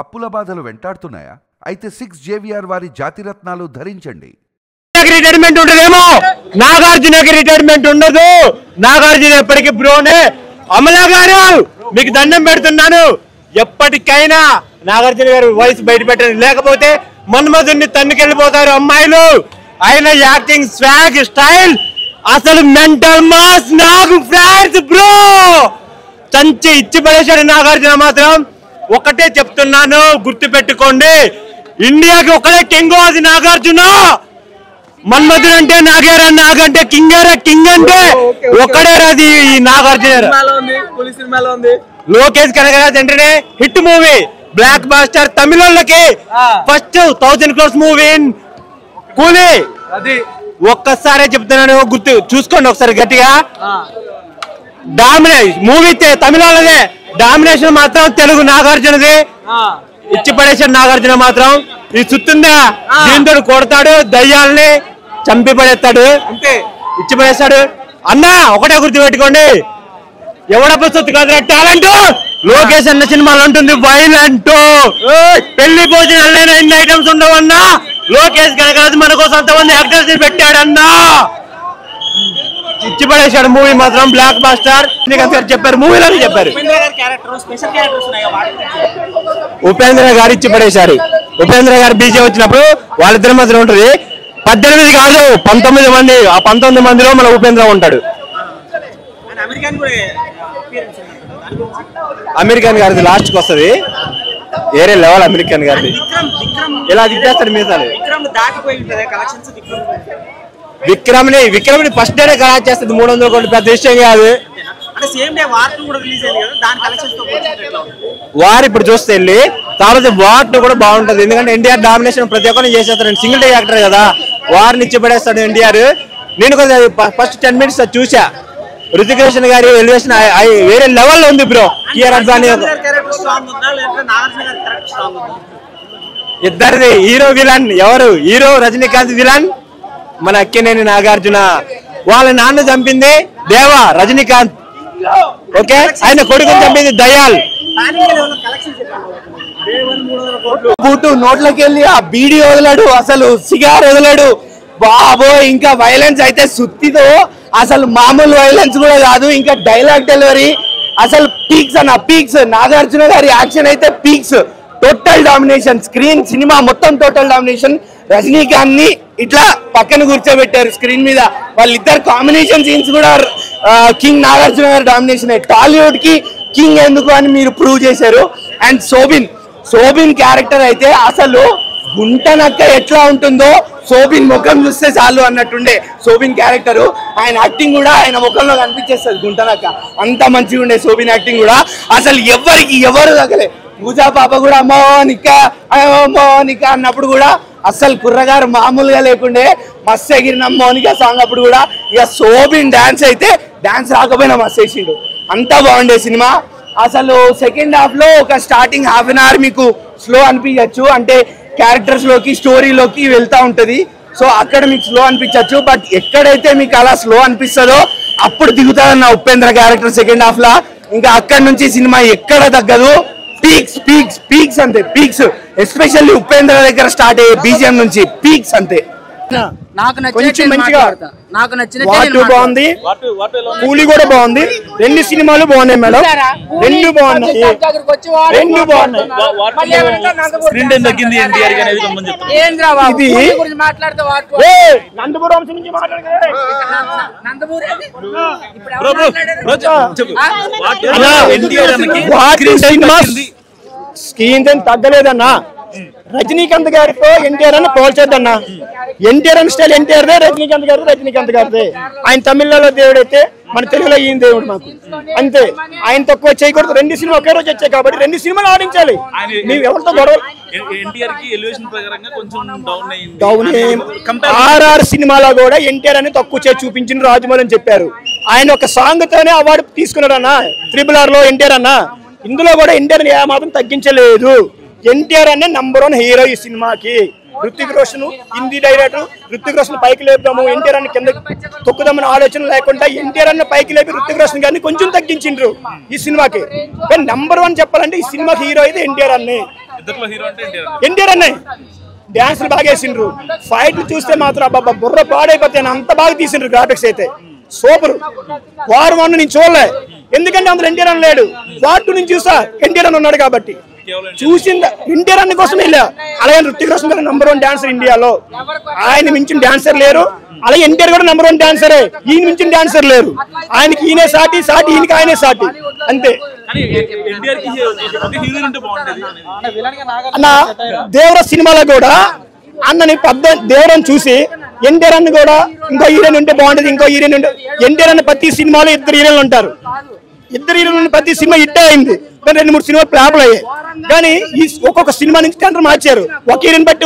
అప్పుల బాధలు వెంటాడుతున్నాయా? అయితే 6 JVR వారి జాతిరత్నాలు ధరించండి. రిటైర్మెంట్ ఉంటదేమో, నాగార్జునకి రిటైర్మెంట్ ఉండదు. నాగార్జున ఎప్పటికీ బ్రోనే. అమలా గారు మీకు దండం పెడుతున్నాను, ఎప్పటికైనా నాగార్జున గారు వయసు బయట పెట్టండి, లేకపోతే మన్మధుని తన్నుకెళ్ళిపోతారు అమ్మాయిలు. ఆయన యాక్టింగ్, స్వాగ్, స్టైల్ అసలు మెంటల్ మాస్. నాకు ఫ్రాన్స్ బ్రో చంచి ఇచ్చి పడేశాడు నాగార్జున. మాత్రం ఒకటే చెప్తున్నాను, గుర్తు పెట్టుకోండి, ఇండియాకి ఒకటే కింగ్, అది నాగార్జున. మన్మధుడు అంటే నాగేరా, నాగంటే కింగేరా, కింగ్ అంటే ఒక్కడే రాది ఈ నాగార్జున. లోకేష్ కనగరాజ్ అంటేనే హిట్ మూవీ, బ్లాక్ బాస్టర్. తమిళకి ఫస్ట్ 1000 crores మూవీ కూలీ. ఒక్కసారే చెప్తున్నాను, గుర్తు చూసుకోండి ఒకసారి గట్టిగా. డామినేషన్ మూవీ తమిళదే, డామినేషన్ మాత్రం తెలుగు నాగార్జునది. ఇచ్చి పడేశాడు నాగార్జున మాత్రం. ఈ సుత్తుందా దీంతో కొడతాడు, దయ్యాల్ని చంపి పడేస్తాడు, అంతే ఇచ్చి పడేస్తాడు. అన్నా ఒకటే గుర్తు పెట్టుకోండి, ఎవడప్ప సొత్తు కాదు టాలెంట్. లోకేష్ అన్న సినిమాలు ఉంటుంది వైలెంట్, పెళ్లి భోజనాలు ఎన్ని ఐటమ్స్ ఉండవన్నా. లోకేష్ కనకరాజు మన కోసం అంతమంది యాక్టర్స్ పెట్టాడన్నా, ఇచ్చి పడేశాడు మూవీ మాత్రం. బ్లాక్ బాస్టర్ చెప్పారు, మూవీలో చెప్పారు. ఉపేంద్ర గారు ఇచ్చి పడేశారు. ఉపేంద్ర గారు బీజే వచ్చినప్పుడు వాళ్ళిద్దరి మధ్యలో ఉంటుంది. 18 కాదు 19 మంది, ఆ 19 మందిలో మన ఉపేంద్ర ఉంటాడు. అమెరికన్ గారిది లాస్ట్ కి వస్తుంది, వేరే లెవెల్ అమెరికన్ గారిది. ఇలా దిగ్గేస్తాడు మీసాలు. విక్రమ్ని ఫస్ట్ డే కలెక్ట్ చేస్తుంది 300 కోట్లు, పెద్ద విషయం కాదు. వారు ఇప్పుడు చూస్తే వెళ్ళి తర్వాత వార్ కూడా బాగుంటది, ఎందుకంటే ఎన్టీఆర్ డామినేషన్ ప్రతి ఒక్కరిని చేసేస్తాడు. సింగిల్ డే యాక్టర్ కదా, వారిని ఇచ్చి పడేస్తాడు ఎన్టీఆర్. నేను కూడా ఫస్ట్ 10 minutes చూసా. రుతిక్ రోషన్ గారి ఎలివేషన్ వేరే లెవెల్లో ఉంది బ్రో. కియారా అడ్వాణి ఇద్దరిది హీరో విలన్. ఎవరు హీరో? రజనీకాంత్ విలన్, మన అక్కినేని నాగార్జున. వాళ్ళ నాన్న చంపింది దేవా, రజనీకాంత్. ఓకే, ఆయన కొడుకుని చంపింది దయాల్. బూటు నోట్లోకి వెళ్ళి ఆ బీడీ వదిలాడు, అసలు సిగార్ వదిలాడు. బాబో ఇంకా వైలెన్స్ అయితే సుత్తితో, అసలు మామూలు వైలెన్స్ కూడా కాదు. ఇంకా డైలాగ్ డెలివరీ అసలు పీక్స్ అన్న పీక్స్. నాగార్జున గారి యాక్షన్ అయితే peaks. Total domination, screen cinema మొత్తం టోటల్ డామినేషన్. రజనీకాంత్ ని ఇట్లా పక్కన కూర్చోబెట్టారు స్క్రీన్ మీద. వాళ్ళిద్దరు కాంబినేషన్ సీన్స్ కూడా కింగ్ నాగార్జున గారి డామినేషన్. టాలీవుడ్ కి కింగ్ ఎందుకు అని మీరు ప్రూవ్ చేశారు. అండ్ శోభిన్ క్యారెక్టర్ అయితే అసలు గుంటనక్క ఎట్లా ఉంటుందో శోభిన్ ముఖం చూస్తే చాలు అన్నట్టుండే శోభిన్ క్యారెక్టర్. ఆయన యాక్టింగ్ కూడా ఆయన ముఖంలో కనిపించేస్తుంది గుంటనక్క, అంత మంచిగా ఉండే శోభిన్ యాక్టింగ్ కూడా. అసలు ఎవరు తగ్గలే. పూజా పాప కూడా మోనిక అన్నప్పుడు కూడా అసలు కుర్రగారు మామూలుగా లేకుండే, మస్తు ఎగిరిన మోనిక సాంగ్ అప్పుడు కూడా. ఇక శోభిన్ డాన్స్ అయితే డాన్స్ రాకపోయినా మస్తు వేసిండు, అంతా బాగుండే సినిమా. అసలు సెకండ్ హాఫ్ లో ఒక స్టార్టింగ్ ½ an hour మీకు స్లో అనిపించచ్చు, అంటే క్యారెక్టర్స్ లోకి స్టోరీలోకి వెళ్తా ఉంటది. సో అక్కడ మీకు స్లో అనిపించచ్చు. బట్ ఎక్కడైతే మీకు అలా స్లో అనిపిస్తుందో అప్పుడు దిగుతాదన్న ఉపేంద్ర క్యారెక్టర్ సెకండ్ హాఫ్ లా. ఇంకా అక్కడ నుంచి సినిమా ఎక్కడ తగ్గదు. పీక్స్ పీక్స్ పీక్స్ అంతే, పీక్స్. ఎస్పెషల్లీ ఉపేంద్ర దగ్గర స్టార్ట్ అయ్యే బీజిఎం నుంచి పీక్స్ అంతే. కొంచెం మంచిగా వాటు బాగుంది, కూలీ కూడా బాగుంది. 2 సినిమాలు బాగున్నాయి మేడం, 2 బాగున్నాయి. ఇది నందపురం నుంచి స్క్రీన్ తగ్గలేదన్నా. రజనీకాంత్ గారితో ఎన్టీఆర్ అని పోల్చొద్దన్నా. ఎన్టీఆర్ అని స్టైల్ ఎన్టీఆర్దే, రజనీకాంత్ గారిదే. ఆయన తమిళనాడులో దేవుడు అయితే మన తెలుగులో ఈయన దేవుడు మాకు, అంతే. ఆయన తక్కువ చేయకూడదు. 2 సినిమాలు ఒకే రోజు వచ్చాయి కాబట్టి 2 సినిమాలు ఆడించాలి. మేము ఎవరితో గొడవ. RR సినిమాలో కూడా ఎన్టీఆర్ అని తక్కువ చేసి చూపించిన రాజమౌళి అని చెప్పారు. ఆయన ఒక సాంగ్ తోనే అవార్డు తీసుకున్నాడు అన్న. RRR లో ఎన్టీఆర్ అన్న. ఇందులో కూడా ఎన్టీఆర్ మాత్రం తగ్గించలేదు. ఎన్టీఆర్ అనే #1 హీరో ఈ సినిమాకి. రుతిక్ రోషన్ హిందీ డైరెక్టర్. రుతిక్ రోషన్ పైకి లేపుదాము, ఎన్టీఆర్ అని కింద తొక్కుదామని ఆలోచన లేకుండా ఎన్టీఆర్ అన్న పైకి లేపి రుతిక్ రోషన్ గారిని కొంచెం తగ్గించిండ్రు ఈ సినిమాకి. కానీ #1 చెప్పాలంటే ఈ సినిమాకి హీరో అయితే ఎన్టీఆర్ అన్ని. ఎన్టీఆర్ అన్నయ్య డాన్సులు బాగా వేసిండ్రు, ఫైట్లు చూస్తే మాత్రం అబ్బా బుర్ర పాడైపోతాయి, అంత బాగా తీసిండ్రు గ్రాఫిక్స్ అయితే సూపర్. వార్ 1 నేను చూడలే, ఎందుకంటే అందులో ఎన్టీఆర్ అన్న లేడు. వార్ 2 నుంచి చూసా, ఎన్టీఆర్ అన్న ఉన్నాడు కాబట్టి చూసిందా. ఎన్టీఆర్ అన్న కోసం వెళ్ళా. అలాగే హృతిక్ రోషన్ గారు నంబర్ 1 డాన్సర్ ఇండియాలో, ఆయన మించిన డాన్సర్ లేరు. అలాగే ఎన్టీఆర్ కూడా నంబర్ 1 డాన్సరే, ఈయన మించిన డాన్సర్ లేరు. ఆయనకి ఈయనే సాటి, ఈయనకి ఆయనే సాటి, అంతే. అన్న దేవర సినిమాలో కూడా అన్నని దేవరని చూసి ఎన్టీఆర్ అన్న కూడా ఇంకో హీరోయిన్ ఉంటే బాగుంటది, ఇంకో హీరోయిన్ ఉంటే. ఎన్టీఆర్ అన్న ప్రతి సినిమాలో 2 హీరోయిన్లు ఉంటారు, 2 హీరోయిన్లు ప్రతి సినిమా హిట్ అయింది, 2-3 సినిమాలు ఫ్లాపులు అయ్యాయి. కానీ ఈ ఒక్కొక్క సినిమా నుంచి టెండర్ మార్చారు, ఒక హీరోయిన్ బట్టి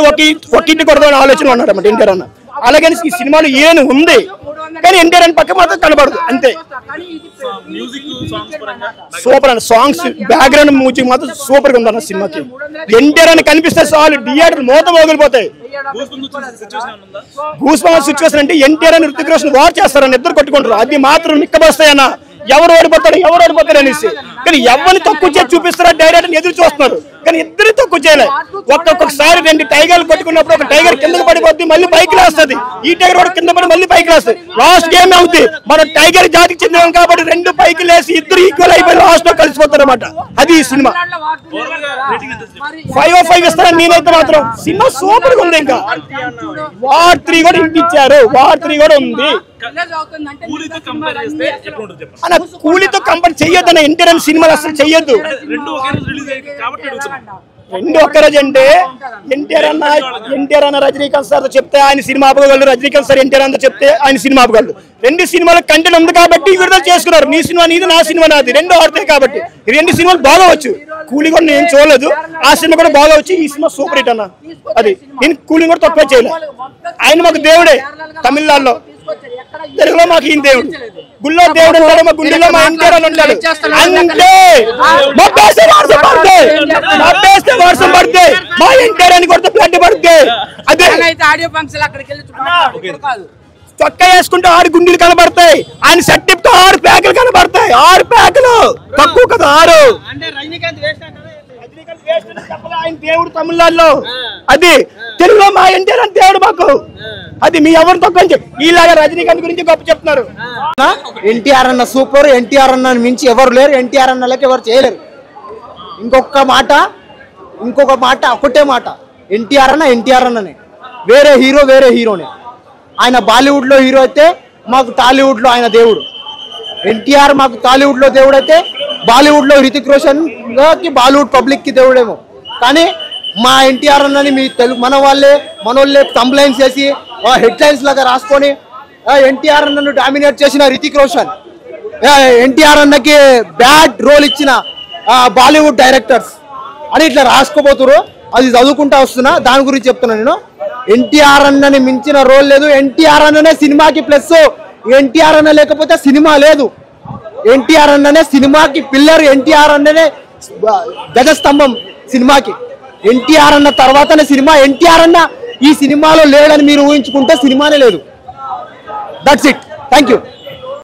ఒక ఇంటి కొడదామని ఆలోచన ఉన్నాడు అన్నమాట ఎన్టీఆర్ అన్న. అలాగే ఈ సినిమాలో హీరోయిన్ ఉంది కానీ ఎన్టీఆర్ అన్న పక్క మాత్రం కనబడదు, అంతే. సూపర్ అన్న, సాంగ్స్ బ్యాక్గ్రౌండ్ మ్యూజిక్ మాత్రం సూపర్ గా ఉంది అన్న సినిమాకి. ఎన్టీఆర్ అని కనిపిస్తే చాలు థియేటర్ మూత మోగిలిపోతాయి. గూస్ బంప్స్ సిచ్యువేషన్ అంటే ఎన్టీఆర్ అని హృతిక్ రోషన్ వార్ చేస్తారని ఇద్దరు కొట్టుకుంటారు, అది మాత్రం నిక్కబస్తాయన్న. ఎవరు ఓడిపోతారు అనేసి. కానీ ఎవరిని తక్కువ చేసి చూపిస్తారా డైరెక్ట్ ఎదురు చూస్తున్నారు, కానీ ఇద్దరు తక్కువ చేయలే. ఒక్కొక్కసారి 2 టైగర్లు కొట్టుకున్నప్పుడు ఒక టైగర్ కిందకి పడిపోద్ది, మళ్ళీ పైకి లేస్తుంది, ఈ టైగర్ కూడా కింద పడి మళ్ళీ పైకి లేస్తుంది. లాస్ట్ గేమ్ అవుతుంది, మన టైగర్ జాతికి చెందిన కాబట్టి 2 పైకి లేసి ఇద్దరు ఈక్వల్ అయిపోయి లాస్ట్ లో కలిసిపోతారు అనమాట. అది ఈ సినిమా 5/5 ఇస్తారని నేనైతే మాత్రం. సినిమా సూపర్ గా ఉంది. ఇంకా వార్ 3 కూడా ఇంటిచ్చారు, వార్ 3 కూడా ఉంది అన్న. కూలీతో కంపేర్ చెయ్యొద్దు అన్న, ఎన్టీఆర్ సినిమాలు అసలు చెయ్యొద్దు. 2 ఒక్క రోజు అంటే ఎన్టీఆర్ అన్న రజనీకాంత్ సార్ చెప్తే ఆయన సినిమా ఆపగలరు, రజనీకాంత్ సార్ ఎన్టీఆర్ అన్న చెప్తే ఆయన సినిమా ఆపగలరు. 2 సినిమాలకు కంటెంట్ ఉంది కాబట్టి విడుదల చేసుకున్నారు. నీ సినిమా నీది, నా సినిమా నాది, 2 ఆడతాయి కాబట్టి. 2 సినిమాలు బాగవచ్చు. కూలీ కూడా నేను చూడలేదు, ఆ సినిమా కూడా బాగవచ్చు. ఈ సినిమా సూపర్ హిట్ అన్న. అది నేను కూలీ కూడా తక్కువ చేయలేదు. ఆయన మాకు దేవుడే, తమిళనాడులో, తెలుగులో మాకు ఈయన దేవుడు. గుళ్ళో దేవుడు ఉంటాడు, మా గుండెల్లో మా ఎన్టీఆర్ అని ఉంటాడు, అంతే. వర్షం పడితే మా ఎన్టీఆర్ అని కొడితే బ్లడ్ పడితే అదే. చొక్కా వేసుకుంటే 6 గుండెలు కనబడతాయి, ఆయన సెట్టిప్తో 6 ప్యాకులు కనబడతాయి. 6 ప్యాకులు తక్కువ కదా, 6. ఆయన దేవుడు తమిళనాడులో, అది తెలుగులో మా ఎన్టీఆర్ అని దేవుడు మాకు. అది మీ ఎవరు తక్కువ ఇలాగా రజనీకాంత్ గురించి గొప్ప చెప్తున్నారు. ఎన్టీఆర్ అన్న సూపర్, ఎన్టీఆర్ అన్న మించి ఎవరు లేరు, ఎన్టీఆర్ అన్నలకి ఎవరు చేయలేరు. ఇంకొక మాట, ఒకటే మాట, ఎన్టీఆర్ అన్ననే. వేరే హీరోనే. ఆయన బాలీవుడ్ లో హీరో అయితే మాకు టాలీవుడ్ లో ఆయన దేవుడు. ఎన్టీఆర్ మాకు టాలీవుడ్ లో దేవుడు అయితే బాలీవుడ్ లో హృతిక్ రోషన్ కి బాలీవుడ్ పబ్లిక్ కి దేవుడేమో. కానీ మా ఎన్టీఆర్ అన్నని మీ మనోళ్ళే కంప్లైంట్స్ చేసి హెడ్లైన్స్ లాగా రాసుకొని ఎన్టీఆర్ అన్నను డామినేట్ చేసిన హృతిక్ రోషన్, ఎన్టీఆర్ అన్నకి బ్యాడ్ రోల్ ఇచ్చిన బాలీవుడ్ డైరెక్టర్స్ అని ఇట్లా రాసుకోబోతురు. అది చదువుకుంటా వస్తున్నా, దాని గురించి చెప్తున్నా నేను. ఎన్టీఆర్ అన్నని మించిన రోల్ లేదు. ఎన్టీఆర్ అన్ననే సినిమాకి ప్లస్. ఎన్టీఆర్ అన్న లేకపోతే సినిమా లేదు. ఎన్టీఆర్ అన్ననే సినిమాకి పిల్లర్. ఎన్టీఆర్ అన్ననే గజస్తంభం సినిమాకి. ఎన్టీఆర్ అన్న తర్వాతనే సినిమా. ఎన్టీఆర్ అన్న ఈ సినిమాలో లేడని మీరు ఊహించుకుంటే సినిమానే లేదు. That's it. Thank you.